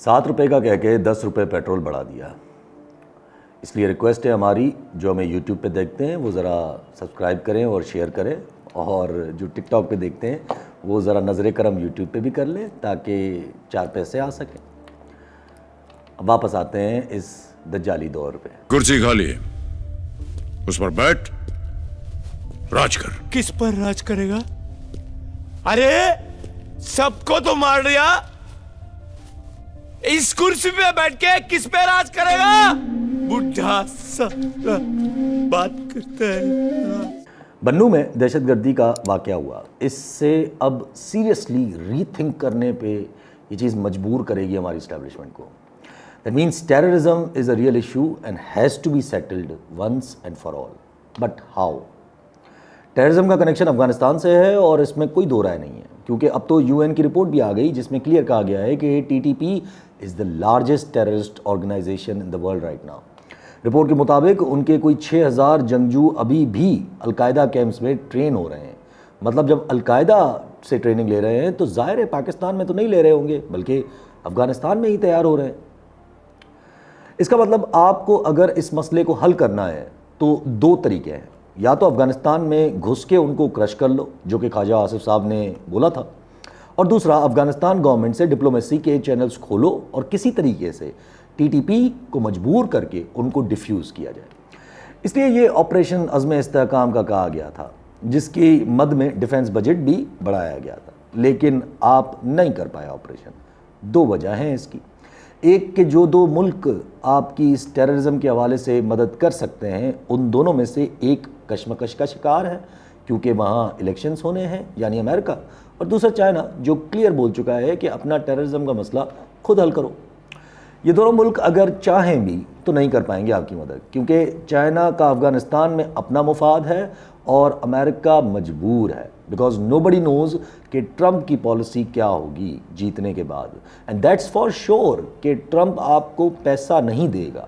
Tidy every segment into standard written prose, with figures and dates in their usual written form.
7 روپے کا کہہ کے 10 روپے پیٹرول بڑھا دیا. اس لیے ریکویسٹ ہے ہماری جو ہمیں یوٹیوب پہ دیکھتے ہیں وہ ذرا سبسکرائب کریں اور شیئر کریں, اور جو ٹک ٹاک پہ دیکھتے ہیں وہ ذرا نظر کرم یوٹیوب پہ بھی کر لیں تاکہ 4 پیسے آ سکیں. اب واپس آتے ہیں اس دجالی دور پہ. کرسی خالی ہے, اس پر بیٹھ, راج کر. کس پر راج کرے گا؟ ارے سب کو تو مار دیا, اس کرسی پہ بیٹھ کے کس پہ راج کرے گا؟ بڈھا سا بات کرتا ہے. بنوں میں دہشت گردی کا واقعہ ہوا. اس سے اب سیریسلی ری تھنک کرنے پہ یہ چیز مجبور کرے گی ہماری اسٹیبلشمنٹ کو. That means terrorism is a real issue and has to be settled once and for all. But how? Terrorism کا کنیکشن افغانستان سے ہے اور اس میں کوئی دو رائے نہیں ہے, کیونکہ اب تو UN کی رپورٹ بھی آ گئی جس میں کلیئر کہا گیا ہے کہ TTP is the largest terrorist organization in the world right now. Report کے مطابق ان کے کوئی 6000 جنگجو ابھی بھی القاعدہ کیمپس میں ٹرین ہو رہے ہیں. مطلب جب القاعدہ سے ٹریننگ لے رہے ہیں تو ظاہر ہے پاکستان میں تو نہیں لے رہے ہوں گے بلکہ افغانستان میں ہی تیار ہو رہے ہیں. اس کا مطلب آپ کو اگر اس مسئلے کو حل کرنا ہے تو 2 طریقے ہیں. یا تو افغانستان میں گھس کے ان کو کرش کر لو جو کہ خواجہ آصف صاحب نے بولا تھا, اور دوسرا افغانستان گورنمنٹ سے ڈپلومیسی کے چینلز کھولو اور کسی طریقے سے TTP کو مجبور کر کے ان کو ڈیفیوز کیا جائے. اس لیے یہ آپریشن عزم استحکام کا کہا گیا تھا جس کی مد میں ڈیفنس بجٹ بھی بڑھایا گیا تھا, لیکن آپ نہیں کر پائے آپریشن. 2 وجہ ہیں اس کی. ایک کہ جو 2 ملک آپ کی اس ٹیررزم کے حوالے سے مدد کر سکتے ہیں ان دونوں میں سے ایک کشمکش کا شکار ہے کیونکہ وہاں الیکشنز ہونے ہیں, یعنی امریکہ, اور دوسرا چائنا جو کلیئر بول چکا ہے کہ اپنا ٹیررزم کا مسئلہ خود حل کرو. یہ دونوں ملک اگر چاہیں بھی تو نہیں کر پائیں گے آپ کی مدد, کیونکہ چائنا کا افغانستان میں اپنا مفاد ہے اور امریکہ مجبور ہے, بیکاز nobody knows کہ ٹرمپ کی پالیسی کیا ہوگی جیتنے کے بعد. اینڈ دیٹس فار شور کہ ٹرمپ آپ کو پیسہ نہیں دے گا.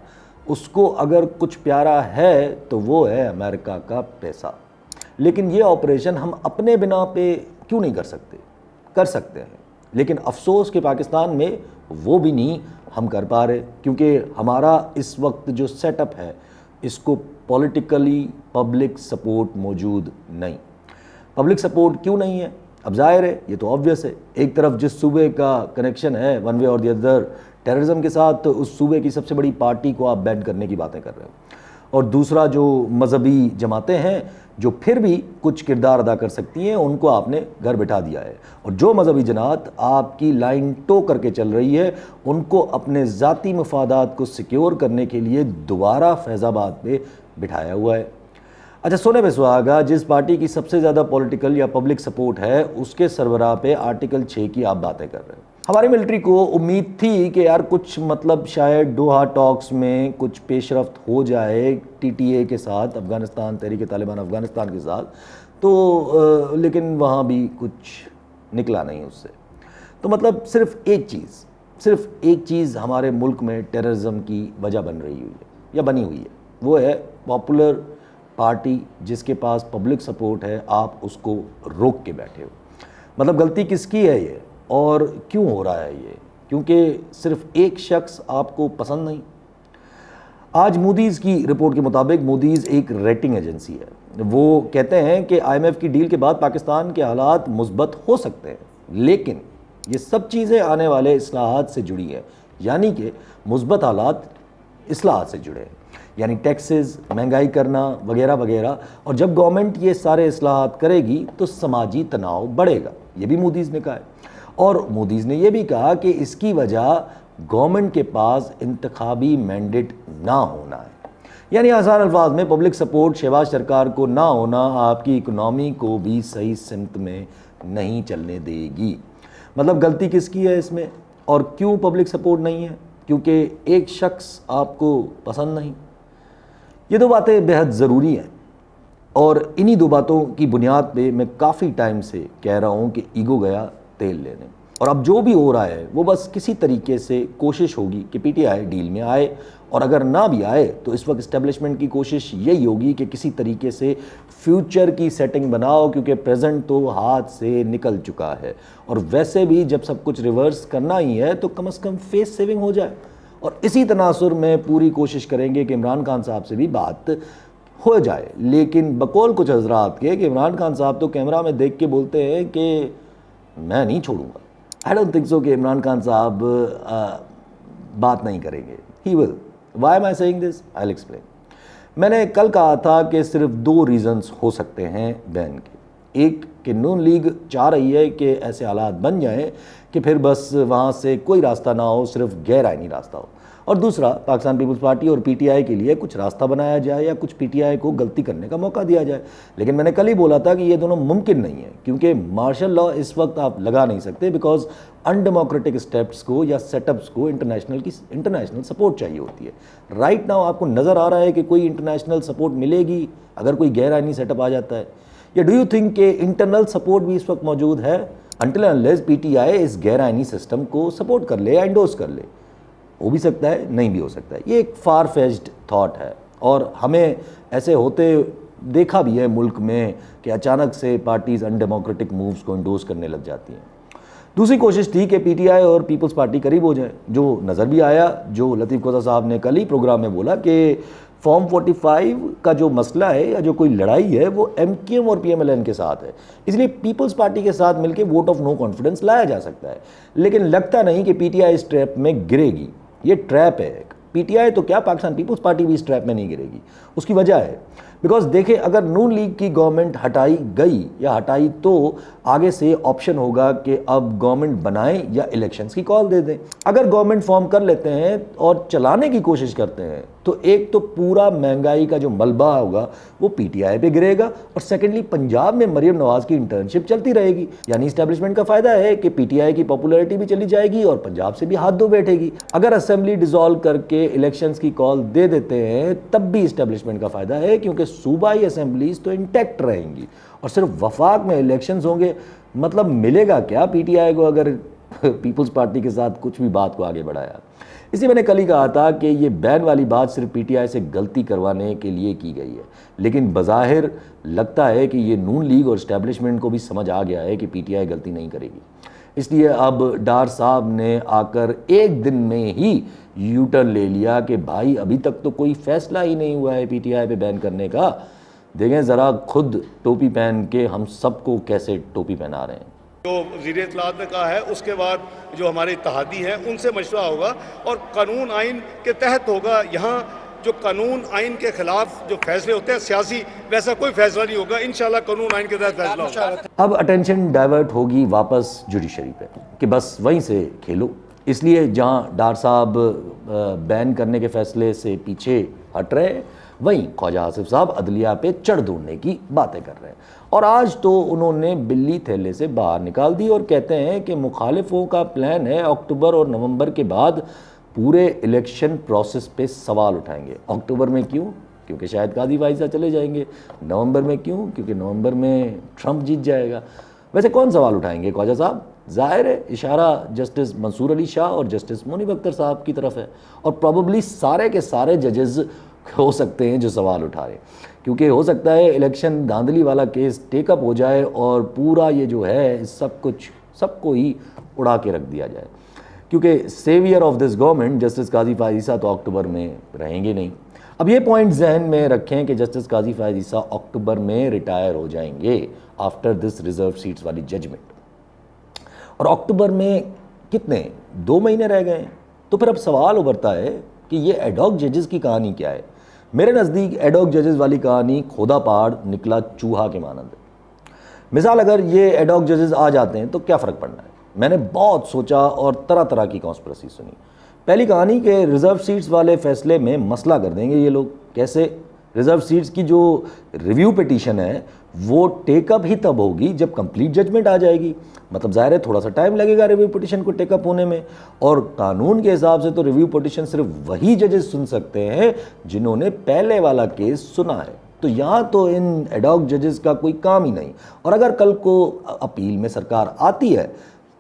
اس کو اگر کچھ پیارا ہے تو وہ ہے امریکہ کا پیسہ. لیکن یہ آپریشن ہم اپنے بنا پہ کیوں نہیں کر سکتے؟ کر سکتے ہیں, لیکن افسوس کہ پاکستان میں وہ بھی نہیں ہم کر پا رہے, کیونکہ ہمارا اس وقت جو سیٹ اپ ہے اس کو پولیٹیکلی پبلک سپورٹ موجود نہیں. پبلک سپورٹ کیوں نہیں ہے؟ اب ظاہر ہے یہ تو آبویس ہے. ایک طرف جس صوبے کا کنیکشن ہے ون وے اور دی ادر ٹیررزم کے ساتھ, تو اس صوبے کی سب سے بڑی پارٹی کو آپ بین کرنے کی باتیں کر رہے ہو, اور دوسرا جو مذہبی جماعتیں ہیں جو پھر بھی کچھ کردار ادا کر سکتی ہیں ان کو آپ نے گھر بٹھا دیا ہے, اور جو مذہبی جماعت آپ کی لائن ٹو کر کے چل رہی ہے ان کو اپنے ذاتی مفادات کو سیکیور کرنے کے لیے دوبارہ فیض آباد پہ بٹھایا ہوا ہے. اچھا سونے پہ سہاگا, جس پارٹی کی سب سے زیادہ پولیٹیکل یا پبلک سپورٹ ہے اس کے سربراہ پہ آرٹیکل 6 کی آپ باتیں کر رہے ہیں. ہماری ملٹری کو امید تھی کہ یار کچھ مطلب شاید دوحہ ٹاکس میں کچھ پیش رفت ہو جائے TTA کے ساتھ, افغانستان تحریک طالبان افغانستان کے ساتھ, تو لیکن وہاں بھی کچھ نکلا نہیں اس سے. تو مطلب صرف ایک چیز ہمارے ملک میں ٹیررزم کی وجہ بن رہی ہوئی ہے یا بنی ہوئی ہے, وہ ہے پاپولر پارٹی جس کے پاس پبلک سپورٹ ہے. آپ اس کو روک کے بیٹھے ہو. مطلب غلطی کس کی ہے یہ اور کیوں ہو رہا ہے یہ؟ کیونکہ صرف ایک شخص آپ کو پسند نہیں. آج موڈیز کی رپورٹ کے مطابق, موڈیز ایک ریٹنگ ایجنسی ہے, وہ کہتے ہیں کہ IMF کی ڈیل کے بعد پاکستان کے حالات مثبت ہو سکتے ہیں, لیکن یہ سب چیزیں آنے والے اصلاحات سے جڑی ہیں, یعنی کہ مثبت حالات اصلاحات سے جڑے ہیں, یعنی ٹیکسز, مہنگائی کرنا وغیرہ وغیرہ. اور جب گورنمنٹ یہ سارے اصلاحات کرے گی تو سماجی تناؤ بڑھے گا, یہ بھی موڈیز نے کہا ہے. اور موڈیز نے یہ بھی کہا کہ اس کی وجہ گورنمنٹ کے پاس انتخابی مینڈیٹ نہ ہونا ہے, یعنی آسان الفاظ میں پبلک سپورٹ شہباز سرکار کو نہ ہونا آپ کی اکنامی کو بھی صحیح سمت میں نہیں چلنے دے گی. مطلب غلطی کس کی ہے اس میں اور کیوں پبلک سپورٹ نہیں ہے؟ کیونکہ ایک شخص آپ کو پسند نہیں. یہ 2 باتیں بہت ضروری ہیں, اور انہی 2 باتوں کی بنیاد پہ میں کافی ٹائم سے کہہ رہا ہوں کہ ایگو گیا تیل لینے. اور اب جو بھی ہو رہا ہے وہ بس کسی طریقے سے کوشش ہوگی کہ پی ٹی آئی ڈیل میں آئے، اور اگر نہ بھی آئے تو اس وقت اسٹیبلشمنٹ کی کوشش یہی ہوگی کہ کسی طریقے سے فیوچر کی سیٹنگ بناؤ، کیونکہ پریزنٹ تو ہاتھ سے نکل چکا ہے، اور ویسے بھی جب سب کچھ ریورس کرنا ہی ہے تو کم از کم فیس سیونگ ہو جائے۔ اور اسی تناظر میں پوری کوشش کریں گے کہ عمران خان صاحب سے بھی بات ہو جائے، لیکن بقول کچھ حضرات کے کہ عمران خان صاحب تو کیمرہ میں دیکھ کے بولتے ہیں کہ میں نہیں چھوڑوں گا۔ آئی ڈونٹ تھنک سو کہ عمران خان صاحب بات نہیں کریں گے۔ He will. Why am I seeing this? I will explain. میں نے کل کہا تھا کہ صرف 2 ریزنز ہو سکتے ہیں بین کے۔ ایک کہ نون لیگ چاہ رہی ہے کہ ایسے حالات بن جائیں کہ پھر بس وہاں سے کوئی راستہ نہ ہو، صرف غیر آئینی راستہ ہو، اور دوسرا پاکستان پیپلز پارٹی اور پی ٹی آئی کے لیے کچھ راستہ بنایا جائے یا کچھ پی ٹی آئی کو غلطی کرنے کا موقع دیا جائے۔ لیکن میں نے کل ہی بولا تھا کہ یہ دونوں ممکن نہیں ہے، کیونکہ مارشل لاء اس وقت آپ لگا نہیں سکتے، بیکاز ان ڈیموکریٹک اسٹیپس کو یا سیٹ اپس کو انٹرنیشنل سپورٹ چاہیے ہوتی ہے۔ رائٹ ناؤ آپ کو نظر آ رہا ہے کہ کوئی انٹرنیشنل سپورٹ ملے گی اگر کوئی غیر آئینی سیٹ اپ آ جاتا ہے، یا ڈو یو تھنک کہ انٹرنل سپورٹ بھی اس وقت موجود ہے انٹل انلیس پی ٹی آئی اس غیر آئینی سسٹم کو سپورٹ کر لے یا انڈورس کر لے؟ ہو بھی سکتا ہے، نہیں بھی ہو سکتا ہے۔ یہ ایک فار فیچڈ تھاٹ ہے، اور ہمیں ایسے ہوتے دیکھا بھی ہے ملک میں کہ اچانک سے پارٹیز ان ڈیموکریٹک مووز کو انڈورس کرنے لگ جاتی ہیں۔ دوسری کوشش تھی کہ پی ٹی آئی اور پیپلز پارٹی قریب ہو جائے، جو نظر بھی آیا، جو لطیف کوزہ صاحب نے کل ہی پروگرام میں بولا کہ فارم 45 کا جو مسئلہ ہے یا جو کوئی لڑائی ہے وہ ایم کیو ایم اور پی ایم ایل این کے ساتھ ہے، اس لیے پیپلز پارٹی کے ساتھ مل کے ووٹ آف نو کانفیڈنس لایا جا سکتا ہے۔ لیکن لگتا نہیں کہ پی ٹی آئی اس ٹریپ میں گرے گی۔ یہ ٹریپ ہے ایک، پی ٹی آئی تو کیا پاکستان پیپلز پارٹی بھی اس ٹریپ میں نہیں گرے گی۔ اس کی وجہ ہے بیکاز دیکھیں، اگر نون لیگ کی گورنمنٹ ہٹائی گئی یا ہٹائی تو آگے سے آپشن ہوگا کہ اب گورنمنٹ بنائیں یا الیکشنز کی کال دے دیں۔ اگر گورنمنٹ فارم کر لیتے ہیں اور چلانے کی کوشش کرتے ہیں تو ایک تو پورا مہنگائی کا جو ملبہ ہوگا وہ پی ٹی آئی پہ گرے گا، اور سیکنڈلی پنجاب میں مریم نواز کی انٹرنشپ چلتی رہے گی، یعنی اسٹیبلشمنٹ کا فائدہ ہے کہ پی ٹی آئی کی پاپولیرٹی بھی چلی جائے گی اور پنجاب سے بھی ہاتھ دھو بیٹھے گی۔ اگر اسمبلی ڈیزالو کر کے الیکشنز کی کال دے دیتے ہیں تب بھی اسٹیبلشمنٹ کا فائدہ ہے، کیونکہ صوبائی اسمبلیز تو انٹیکٹ رہیں گی، اور صرف وفاق میں الیکشنز ہوں گے۔ مطلب ملے گا کیا پی ٹی آئی کو اگر پیپلز پارٹی کے ساتھ کچھ بھی بات کو آگے بڑھایا؟ اسی میں نے کل ہی کہا تھا کہ یہ بین والی بات صرف پی ٹی آئی سے غلطی کروانے کے لیے کی گئی ہے، لیکن بظاہر لگتا ہے کہ یہ نون لیگ اور اسٹیبلشمنٹ کو بھی سمجھ آ گیا ہے کہ پی ٹی آئی غلطی نہیں کرے گی۔ اس لیے اب ڈار صاحب نے آ کر ایک دن میں ہی یو ٹرن لے لیا کہ بھائی ابھی تک تو کوئی فیصلہ ہی نہیں ہوا ہے پی ٹی آئی پہ بین کرنے کا، دیکھیں ذرا خود ٹوپی پہن کے ہم سب کو کیسے ٹوپی پہنا رہے ہیں۔ جو وزیر اطلاعات نے کہا ہے اس کے بعد جو ہمارے اتحادی ہیں ان سے مشورہ ہوگا اور قانون آئین کے تحت ہوگا۔ یہاں جو قانون آئین کے خلاف جو فیصلے ہوتے ہیں سیاسی، ویسا کوئی فیصلہ نہیں ہوگا، انشاءاللہ قانون آئین کے تحت فیصلہ ہوگا۔ اب اٹینشن ڈائیورٹ ہوگی واپس جوڈیشری پہ کہ بس وہیں سے کھیلو، اس لیے جہاں ڈار صاحب بین کرنے کے فیصلے سے پیچھے ہٹ رہے ہیں وہیں خواجہ آصف صاحب عدلیہ پہ چڑھ دوڑنے کی باتیں کر رہے ہیں، اور آج تو انہوں نے بلی تھیلے سے باہر نکال دی اور کہتے ہیں کہ مخالفوں کا پلان ہے اکتوبر اور نومبر کے بعد پورے الیکشن پروسیس پہ سوال اٹھائیں گے۔ اکتوبر میں کیوں؟ کیونکہ شاید قاضی فائزہ چلے جائیں گے۔ نومبر میں کیوں؟ کیونکہ نومبر میں ٹرمپ جیت جائے گا۔ ویسے کون سوال اٹھائیں گے خواجہ صاحب؟ ظاہر ہے اشارہ جسٹس منصور علی شاہ اور جسٹس منیب اختر صاحب کی طرف ہے، اور پروبیبلی سارے کے سارے ججز ہو سکتے ہیں جو سوال اٹھا رہے ہیں، کیونکہ ہو سکتا ہے الیکشن دھاندلی والا کیس ٹیک اپ ہو جائے اور پورا یہ جو ہے سب کو ہی اڑا کے رکھ دیا جائے، کیونکہ severe of this government justice قاضی فائز عیسیٰ تو اکتوبر میں رہیں گے نہیں۔ اب یہ پوائنٹ ذہن میں رکھیں کہ جسٹس قاضی فائز عیسیٰ اکتوبر میں ریٹائر ہو جائیں گے آفٹر دس ریزرو سیٹس والی ججمنٹ، اور اکتوبر میں کتنے 2 مہینے رہ گئے ہیں، تو پھر اب سوال ابھرتا ہے کہ یہ ایڈ ہاک ججز کی کہانی کیا ہے؟ میرے نزدیک ایڈ ہاک ججز والی کہانی کھودا پہاڑ نکلا چوہا کے مانند ہے۔ مثال اگر یہ ایڈ ہاک ججز آ جاتے ہیں تو کیا فرق پڑنا ہے؟ میں نے بہت سوچا اور طرح طرح کی کانسپریسی سنی۔ پہلی کہانی کہ ریزرو سیٹس والے فیصلے میں مسئلہ کر دیں گے یہ لوگ۔ کیسے؟ ریزرو سیٹس کی جو ریویو پٹیشن ہے وہ ٹیک اپ ہی تب ہوگی جب کمپلیٹ ججمنٹ آ جائے گی، مطلب ظاہر ہے تھوڑا سا ٹائم لگے گا ریویو پٹیشن کو ٹیک اپ ہونے میں، اور قانون کے حساب سے تو ریویو پٹیشن صرف وہی ججز سن سکتے ہیں جنہوں نے پہلے والا کیس سنا ہے، تو یہاں تو ان ایڈ ہاک ججز کا کوئی کام ہی نہیں۔ اور اگر کل کو اپیل میں سرکار آتی ہے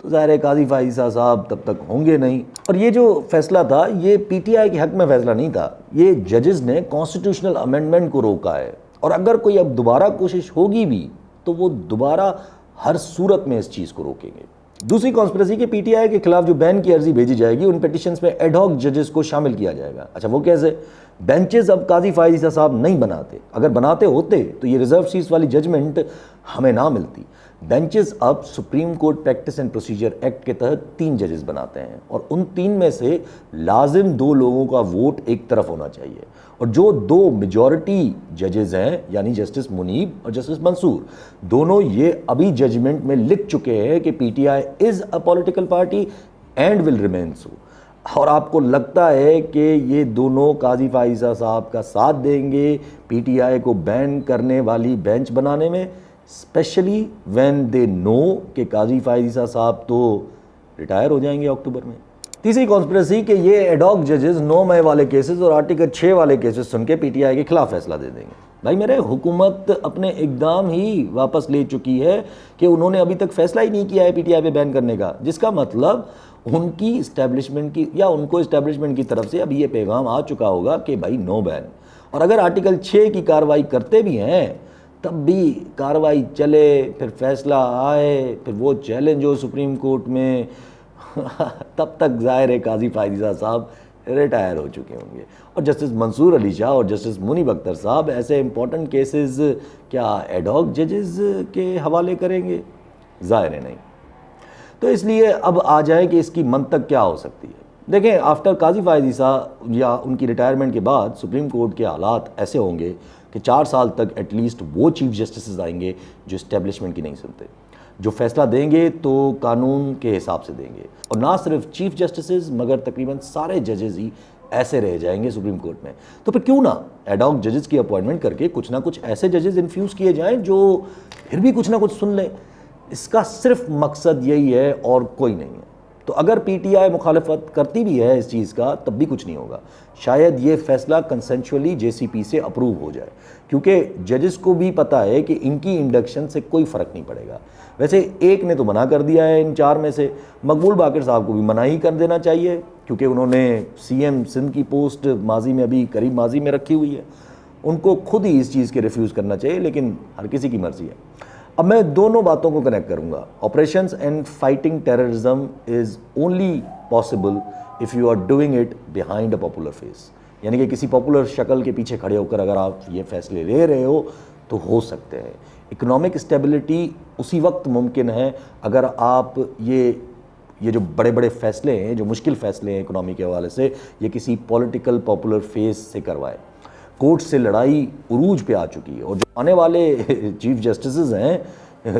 تو ظاہر ہے قاضی فائز عیسیٰ صاحب تب تک ہوں گے نہیں. اور یہ جو فیصلہ تھا یہ پی ٹی آئی کے حق میں فیصلہ نہیں تھا, یہ ججز نے کانسٹیٹیوشنل امینڈمنٹ کو روکا ہے, اور اگر کوئی اب دوبارہ کوشش ہوگی بھی تو وہ دوبارہ ہر صورت میں اس چیز کو روکیں گے. دوسری کانسپریسی کہ پی ٹی آئی کے خلاف جو بین کی عرضی بھیجی جائے گی ان پیٹیشنز میں ایڈ ہاک ججز کو شامل کیا جائے گا. اچھا وہ کیسے؟ بینچز اب قاضی فائز عیسیٰ صاحب نہیں بناتے, اگر بناتے ہوتے تو یہ ریزرو سیٹس والی ججمنٹ ہمیں نہ ملتی. بینچز اب supreme court practice and procedure act کے تحت 3 ججز بناتے ہیں, اور ان 3 میں سے لازم 2 لوگوں کا ووٹ ایک طرف ہونا چاہیے, اور جو 2 میجورٹی ججز ہیں یعنی جسٹس منیب اور جسٹس منصور, دونوں یہ ابھی ججمنٹ میں لکھ چکے ہیں کہ P T I is a political party and will remain so. اور آپ کو لگتا ہے کہ یہ دونوں قاضی فائز عیسیٰ صاحب کا ساتھ دیں گے پی ٹی آئی کو بین کرنے والی بینچ بنانے میں, اسپیشلی وین دے نو کہ قاضی فائز عیسیٰ صاحب تو ریٹائر ہو جائیں گے اکتوبر میں. تیسری کانسپریسی کہ یہ ایڈ ہاک ججز 9 مئی والے کیسز اور آرٹیکل 6 والے کیسز سن کے پی ٹی آئی کے خلاف فیصلہ دے دیں گے. بھائی میرے حکومت اپنے اقدام ہی واپس لے چکی ہے کہ انہوں نے ابھی تک فیصلہ ہی نہیں کیا ہے پی ٹی آئی پہ بین کرنے کا, جس کا مطلب ان کی اسٹیبلشمنٹ کی یا ان کو اسٹیبلشمنٹ کی طرف سے اب یہ پیغام آ چکا ہوگا کہ بھائی نو بین. اور اگر آرٹیکل 6 کی کارروائی کرتے بھی ہیں تب بھی کارروائی چلے, پھر فیصلہ آئے, پھر وہ چیلنج ہو سپریم کورٹ میں, تب تک ظاہر ہے قاضی فائز عیسیٰ صاحب ریٹائر ہو چکے ہوں گے. اور جسٹس منصور علی شاہ اور جسٹس منیب اختر صاحب ایسے امپورٹنٹ کیسز کیا ایڈ ہاک ججز کے حوالے کریں گے؟ ظاہر ہے نہیں. تو اس لیے اب آ جائے کہ اس کی منطق کیا ہو سکتی ہے. دیکھیں آفٹر قاضی فائز عیسیٰ یا ان کی ریٹائرمنٹ کے بعد سپریم کورٹ کے حالات ایسے ہوں گے کہ 4 سال تک ایٹ لیسٹ وہ چیف جسٹسز آئیں گے جو اسٹیبلشمنٹ کی نہیں سنتے, جو فیصلہ دیں گے تو قانون کے حساب سے دیں گے, اور نہ صرف چیف جسٹسز مگر تقریباً سارے ججز ہی ایسے رہ جائیں گے سپریم کورٹ میں. تو پھر کیوں نہ ایڈ ہاک ججز کی اپوائنٹمنٹ کر کے کچھ نہ کچھ ایسے ججز انفیوز کیے جائیں جو پھر بھی کچھ نہ کچھ سن لیں. اس کا صرف مقصد یہی ہے اور کوئی نہیں ہے. تو اگر پی ٹی آئی مخالفت کرتی بھی ہے اس چیز کا تب بھی کچھ نہیں ہوگا. شاید یہ فیصلہ کنسنشولی جے سی پی سے اپروو ہو جائے, کیونکہ ججز کو بھی پتہ ہے کہ ان کی انڈکشن سے کوئی فرق نہیں پڑے گا. ویسے ایک نے تو منع کر دیا ہے ان 4 میں سے, مقبول باقر صاحب کو بھی منع ہی کر دینا چاہیے, کیونکہ انہوں نے سی ایم سندھ کی پوسٹ ماضی میں ابھی قریب ماضی میں رکھی ہوئی ہے. ان کو خود ہی اس چیز کے ریفیوز کرنا چاہیے, لیکن ہر کسی کی مرضی ہے. اب میں دونوں باتوں کو کنیکٹ کروں گا. Operations and fighting terrorism is only possible if you are doing it behind a popular face, یعنی کہ کسی پاپولر شکل کے پیچھے کھڑے ہو کر اگر آپ یہ فیصلے لے رہے ہو تو ہو سکتے ہیں. اکنامک اسٹیبلٹی اسی وقت ممکن ہے اگر آپ یہ جو بڑے بڑے فیصلے ہیں, جو مشکل فیصلے ہیں اکنامی کے حوالے سے, یہ کسی پولیٹیکل پاپولر فیس سے کروائے. کورٹ سے لڑائی عروج پہ آ چکی ہے, اور جو آنے والے چیف جسٹسز ہیں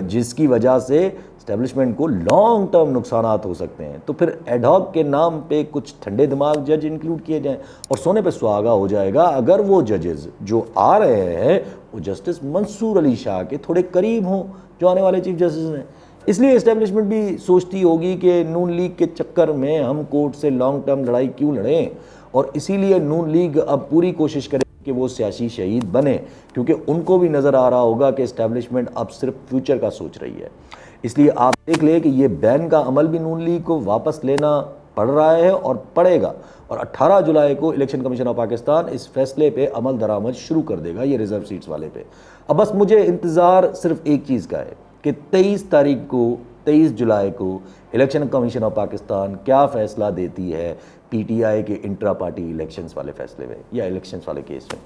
جس کی وجہ سے اسٹیبلشمنٹ کو لانگ ٹرم نقصانات ہو سکتے ہیں, تو پھر ایڈ ہاک کے نام پہ کچھ ٹھنڈے دماغ جج انکلوڈ کیے جائیں, اور سونے پہ سہاگا ہو جائے گا اگر وہ ججز جو آ رہے ہیں وہ جسٹس منصور علی شاہ کے تھوڑے قریب ہوں جو آنے والے چیف جسٹس ہیں. اس لیے اسٹیبلشمنٹ بھی سوچتی ہوگی کہ نون لیگ کے چکر میں ہم کورٹ سے لانگ ٹرم لڑائی کیوں لڑیں, اور اسی لیے نون لیگ اب پوری کوشش کرے کہ وہ سیاسی شہید بنے, کیونکہ ان کو بھی نظر آ رہا ہوگا کہ اسٹیبلشمنٹ اب صرف فیوچر کا سوچ رہی ہے. اس لیے آپ دیکھ لیں کہ یہ بین کا عمل بھی نون لیگ کو واپس لینا پڑ رہا ہے اور پڑے گا, اور 18 جولائی کو الیکشن کمیشن آف پاکستان اس فیصلے پہ عمل درآمد شروع کر دے گا, یہ ریزرو سیٹس والے پہ. اب بس مجھے انتظار صرف ایک چیز کا ہے کہ 23 جولائی کو الیکشن کمیشن آف پاکستان کیا فیصلہ دیتی ہے پی ٹی آئی کے انٹرا پارٹی الیکشنز والے فیصلے میں یا الیکشنز والے کیس میں.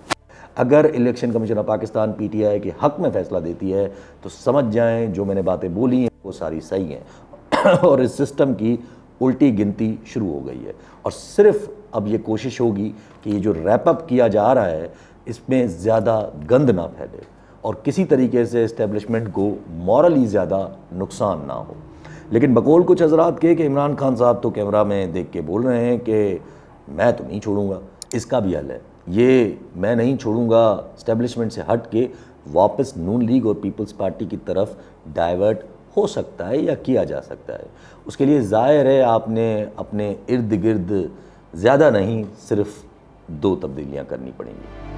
اگر الیکشن کمیشن آف پاکستان پی ٹی آئی کے حق میں فیصلہ دیتی ہے تو سمجھ جائیں جو میں نے باتیں بولی ہیں وہ ساری صحیح ہیں, اور اس سسٹم کی الٹی گنتی شروع ہو گئی ہے. اور صرف اب یہ کوشش ہوگی کہ یہ جو ریپ اپ کیا جا رہا ہے اس میں زیادہ گند نہ پھیلے اور کسی طریقے سے اسٹیبلشمنٹ کو مورلی زیادہ نقصان نہ ہو. لیکن بقول کچھ حضرات کے کہ عمران خان صاحب تو کیمرہ میں دیکھ کے بول رہے ہیں کہ میں تو نہیں چھوڑوں گا. اس کا بھی حل ہے, یہ میں نہیں چھوڑوں گا اسٹیبلشمنٹ سے ہٹ کے واپس نون لیگ اور پیپلز پارٹی کی طرف ڈائیورٹ ہو سکتا ہے یا کیا جا سکتا ہے. اس کے لیے ظاہر ہے آپ نے اپنے ارد گرد زیادہ نہیں صرف 2 تبدیلیاں کرنی پڑیں گی.